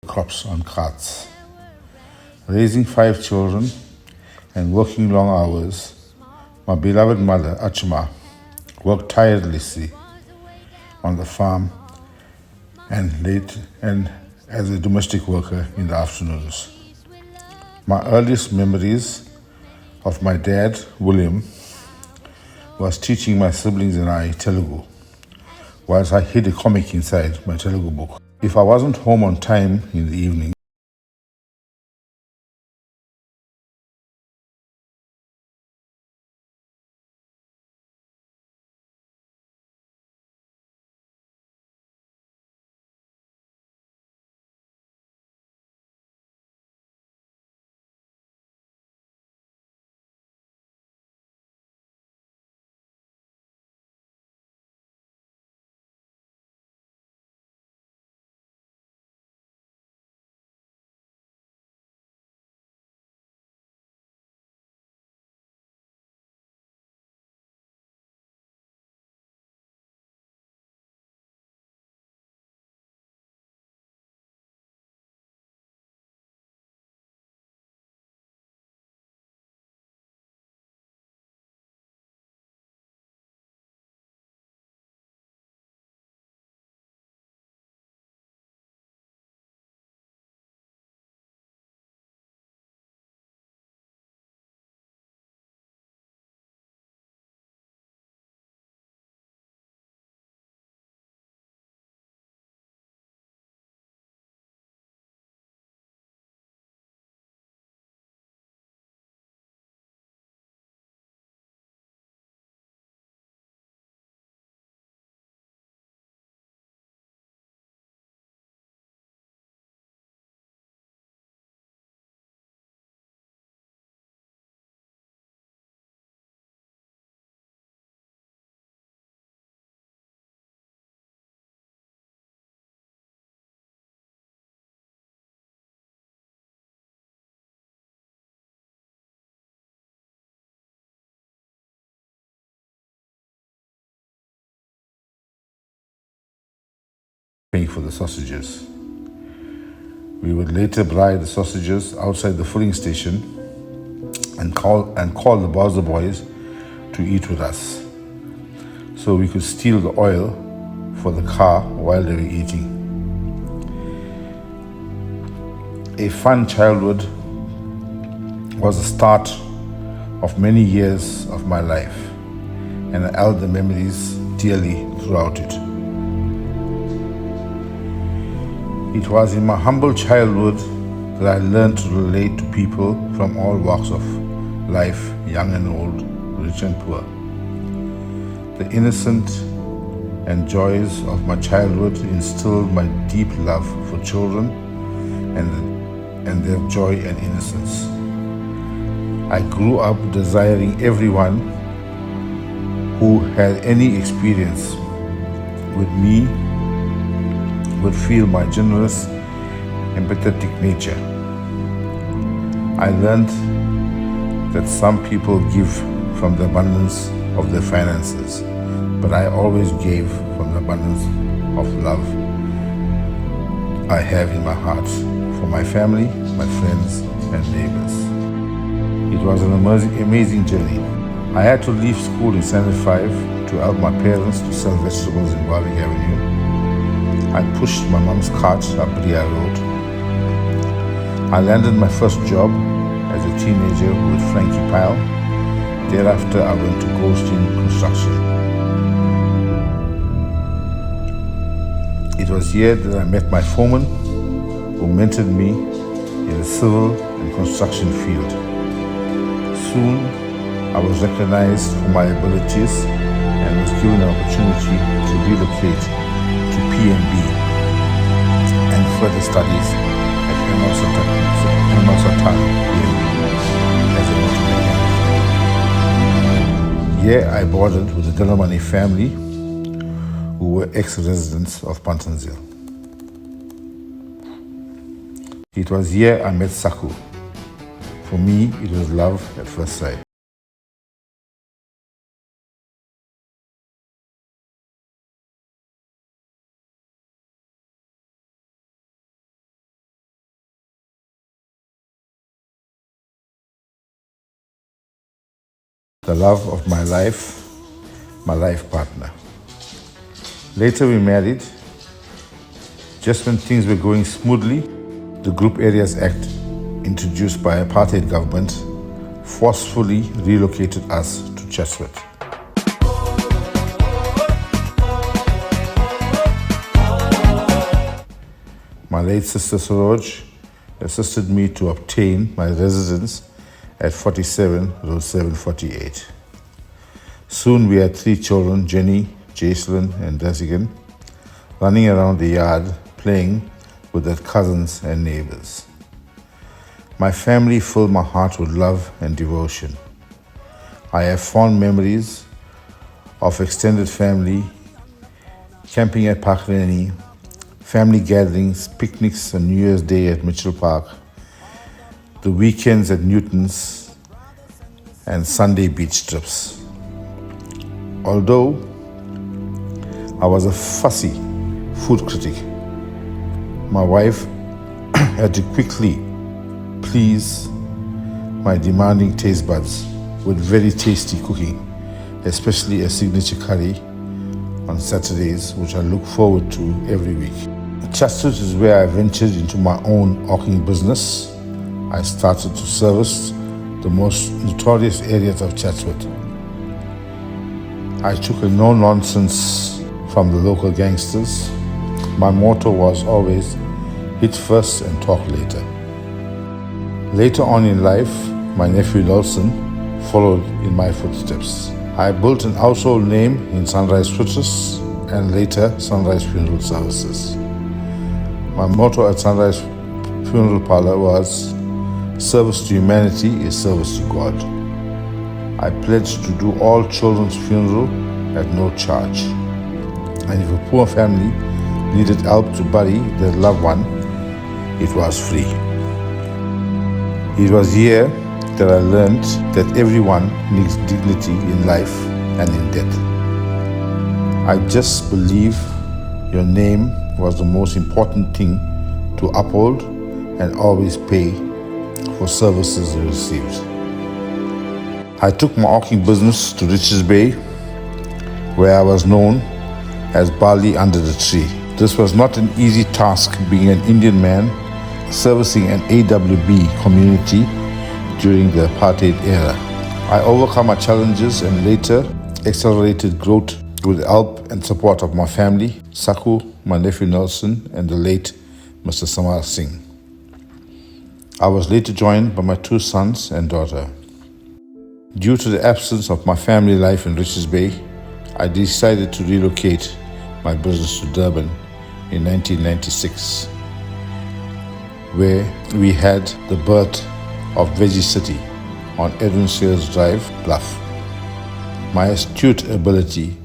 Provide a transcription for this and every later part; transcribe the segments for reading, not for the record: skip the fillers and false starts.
crops on carts. Raising 5 children and working long hours, my beloved mother, Achma, worked tirelessly on the farm and as a domestic worker in the afternoons. My earliest memories of my dad, William, was teaching my siblings and I Telugu, whilst I hid a comic inside my Telugu book. If I wasn't home on time in the evening, paying for the sausages. We would later buy the sausages outside the filling station and call the Bowser boys to eat with us, so we could steal the oil for the car while they were eating. A fun childhood was the start of many years of my life, and I held the memories dearly throughout it. It was in my humble childhood that I learned to relate to people from all walks of life, young and old, rich and poor. The innocent and joys of my childhood instilled my deep love for children and their joy and innocence. I grew up desiring everyone who had any experience with me would feel my generous, empathetic nature. I learned that some people give from the abundance of their finances, but I always gave from the abundance of love I have in my heart for my family, my friends, and neighbors. It was an amazing journey. I had to leave school in 75 to help my parents to sell vegetables in Barley Avenue. I pushed my mom's cart up Bria Road. I landed my first job as a teenager with Frankie Pyle. Thereafter, I went to Goldstein Construction. It was here that I met my foreman, who mentored me in the civil and construction field. Soon, I was recognized for my abilities and was given an opportunity to relocate to PNB and further studies at Emma Sultan as a motor mechanic. Here I boarded with the Delamani family, who were ex-residents of Pantanzil. It was here I met Saku. For me, it was love at first sight. the love of my life partner. Later we married. Just when things were going smoothly, the Group Areas Act, introduced by apartheid government, forcefully relocated us to Chatsworth. My late sister Soroj assisted me to obtain my residence at 47 Road 748. Soon we had 3 children, Jenny, Jacelyn and Desigan, running around the yard playing with their cousins and neighbors. My family filled my heart with love and devotion. I have fond memories of extended family, camping at Park Rennie, family gatherings, picnics on New Year's Day at Mitchell Park, the weekends at Newton's, and Sunday beach trips. Although I was a fussy food critic, my wife had to quickly please my demanding taste buds with very tasty cooking, especially a signature curry on Saturdays, which I look forward to every week. Chatsworth is where I ventured into my own hawking business. I started to service the most notorious areas of Chatsworth. I took a no-nonsense from the local gangsters. My motto was always hit first and talk later. Later on in life, my nephew Nelson followed in my footsteps. I built an household name in Sunrise Fritters and later Sunrise Funeral Services. My motto at Sunrise Funeral Parlor was, service to humanity is service to God. I pledged to do all children's funeral at no charge. And if a poor family needed help to bury their loved one, it was free. It was here that I learned that everyone needs dignity in life and in death. I just believe your name was the most important thing to uphold and always pay for services you received. I took my hawking business to Richards Bay, where I was known as Barley under the tree. This was not an easy task, being an Indian man servicing an AWB community during the apartheid era. I overcome my challenges and later accelerated growth with the help and support of my family, Saku, my nephew Nelson, and the late Mr. Samar Singh. I was later joined by my 2 sons and daughter. Due to the absence of my family life in Richards Bay, I decided to relocate my business to Durban in 1996, where we had the birth of Veggie City on Edwin Sears Drive, Bluff. My astute ability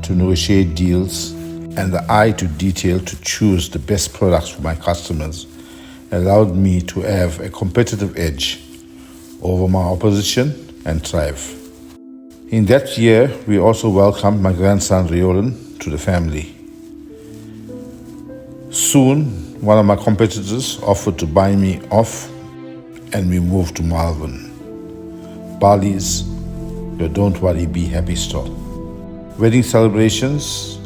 to negotiate deals and the eye to detail to choose the best products for my customers allowed me to have a competitive edge over my opposition and thrive. In that year, we also welcomed my grandson Riolan to the family. Soon, one of my competitors offered to buy me off and we moved to Malvern, Barley's your Don't Worry Be Happy store. Wedding celebrations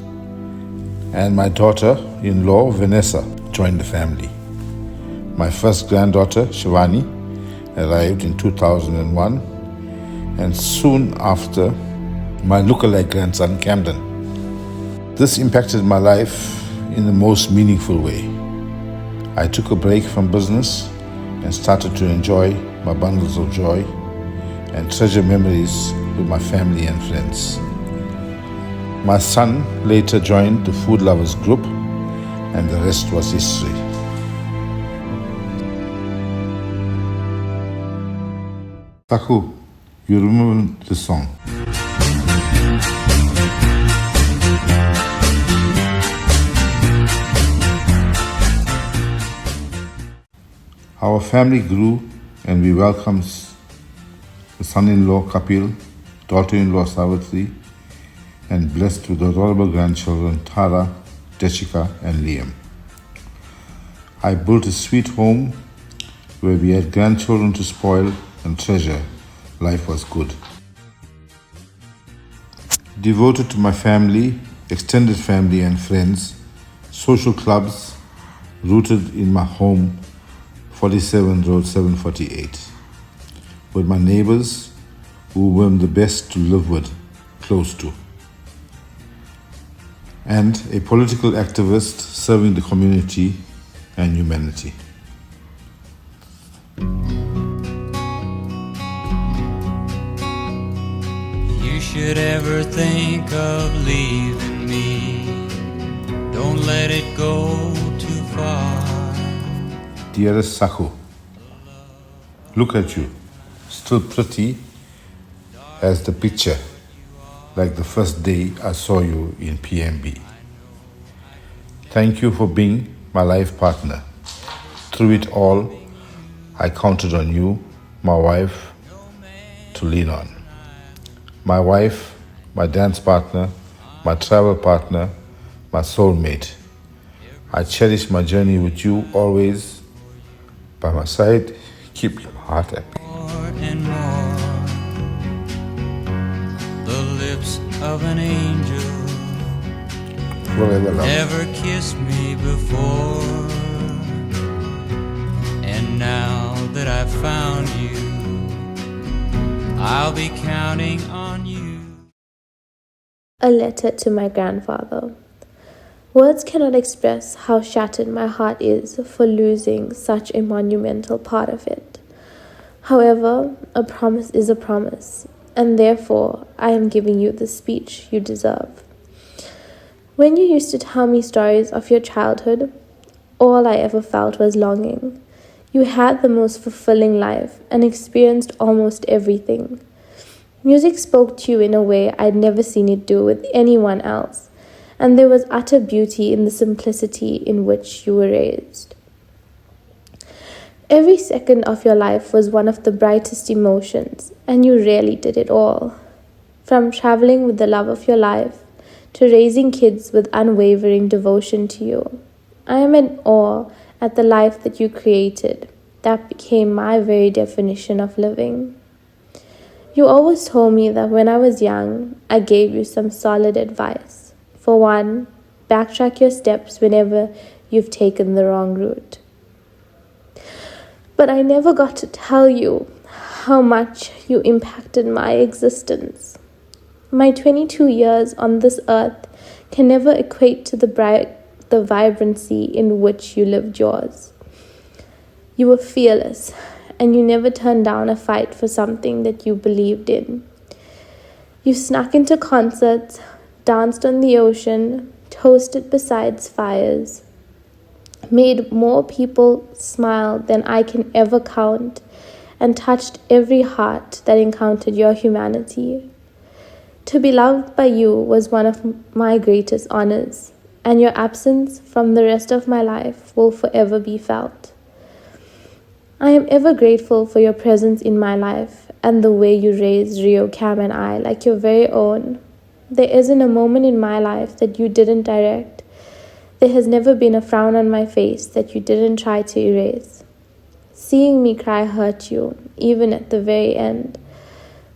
and my daughter-in-law Vanessa joined the family. My first granddaughter Shivani arrived in 2001 and soon after my lookalike grandson Camden. This impacted my life in the most meaningful way. I took a break from business and started to enjoy my bundles of joy and treasure memories with my family and friends. My son later joined the Food Lovers group and the rest was history. Saku, you remember this song? Our family grew and we welcomed the son-in-law Kapil, daughter-in-law Savitri, and blessed with adorable grandchildren Tara, Deshika, and Liam. I built a sweet home where we had grandchildren to spoil and treasure. Life was good. Devoted to my family, extended family and friends, social clubs, rooted in my home, 47 Road 748. With my neighbors, who were the best to live with, close to. And a political activist serving the community and humanity. You should ever think of leaving me, don't let it go too far. Dearest Saku, look at you, still pretty as the picture, like the first day I saw you in PMB. Thank you for being my life partner. Through it all, I counted on you, my wife, to lean on. My wife, my dance partner, my travel partner, my soulmate. I cherish my journey with you always. By my side, keep your heart happy. More and more, the lips of an angel Forever love. never kissed me before. And now that I've found you, I'll be counting on you. A letter to my grandfather. Words cannot express how shattered my heart is for losing such a monumental part of it. However, a promise is a promise, and therefore I am giving you the speech you deserve. When you used to tell me stories of your childhood, all I ever felt was longing. You had the most fulfilling life and experienced almost everything. Music spoke to you in a way I'd never seen it do with anyone else, and there was utter beauty in the simplicity in which you were raised. Every second of your life was one of the brightest emotions, and you really did it all. From traveling with the love of your life to raising kids with unwavering devotion to you. I am in awe at the life that you created. That became my very definition of living. You always told me that when I was young, I gave you some solid advice. For one, backtrack your steps whenever you've taken the wrong route. But I never got to tell you how much you impacted my existence. My 22 years on this earth can never equate to the vibrancy in which you lived yours. You were fearless, and you never turned down a fight for something that you believed in. You snuck into concerts, danced on the ocean, toasted beside fires, made more people smile than I can ever count, and touched every heart that encountered your humanity. To be loved by you was one of my greatest honors, and your absence from the rest of my life will forever be felt. I am ever grateful for your presence in my life and the way you raised Rio, Cam, and I like your very own. There isn't a moment in my life that you didn't direct. There has never been a frown on my face that you didn't try to erase. Seeing me cry hurt you, even at the very end.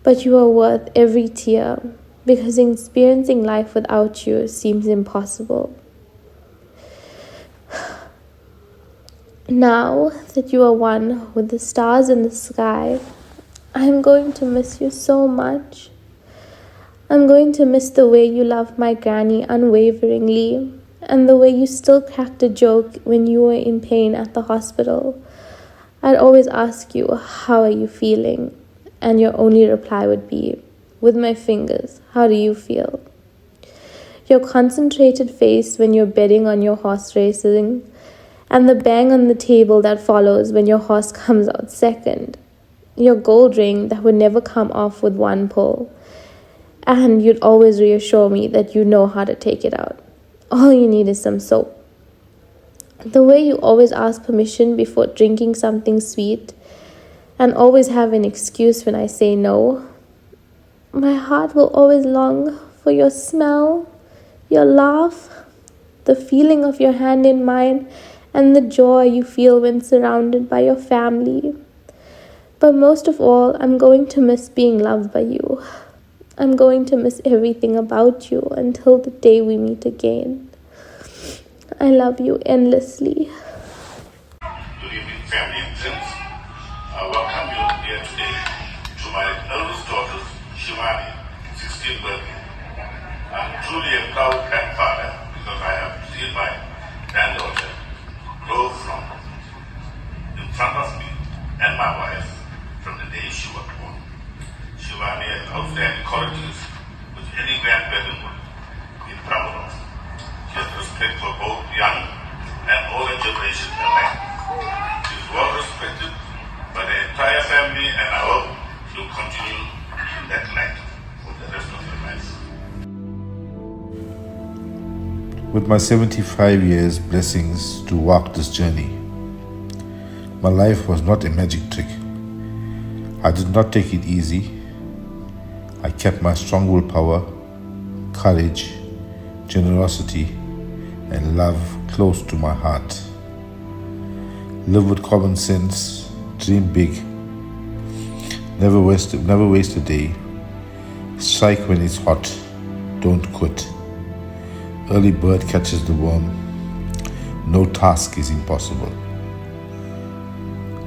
But you are worth every tear, because experiencing life without you seems impossible. Now that you are one with the stars in the sky, I am going to miss you so much. I'm going to miss the way you loved my granny unwaveringly, and the way you still cracked a joke when you were in pain at the hospital. I'd always ask you, how are you feeling? And your only reply would be, with my fingers, how do you feel? Your concentrated face when you're betting on your horse racing, and the bang on the table that follows when your horse comes out second. Your gold ring that would never come off with one pull. And you'd always reassure me that you know how to take it out. All you need is some soap. The way you always ask permission before drinking something sweet, and always have an excuse when I say no. My heart will always long for your smell, your laugh, the feeling of your hand in mine, and the joy you feel when surrounded by your family. But most of all, I'm going to miss being loved by you. I'm going to miss everything about you until the day we meet again. I love you endlessly. Good evening, family and friends. I welcome you here today to my eldest daughter's Shivani 16th birthday. I'm truly a proud grandfather because I have seen my granddaughter grow from in front of me and my wife from the day she was born. Shivani has outstanding qualities which any grandparent would be proud of. She has respect for both young and older generations alike. She is well respected by the entire family, and I hope she will continue in that light for the rest of her life. With my 75 years blessings to walk this journey, my life was not a magic trick. I did not take it easy. I kept my strong willpower, courage, generosity, and love close to my heart. Live with common sense, dream big, never waste a day. Strike when it's hot, don't quit. Early bird catches the worm. No task is impossible.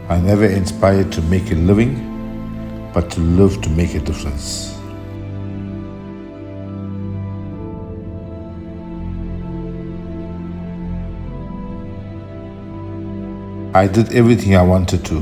I never inspired to make a living, but to live to make a difference. I did everything I wanted to.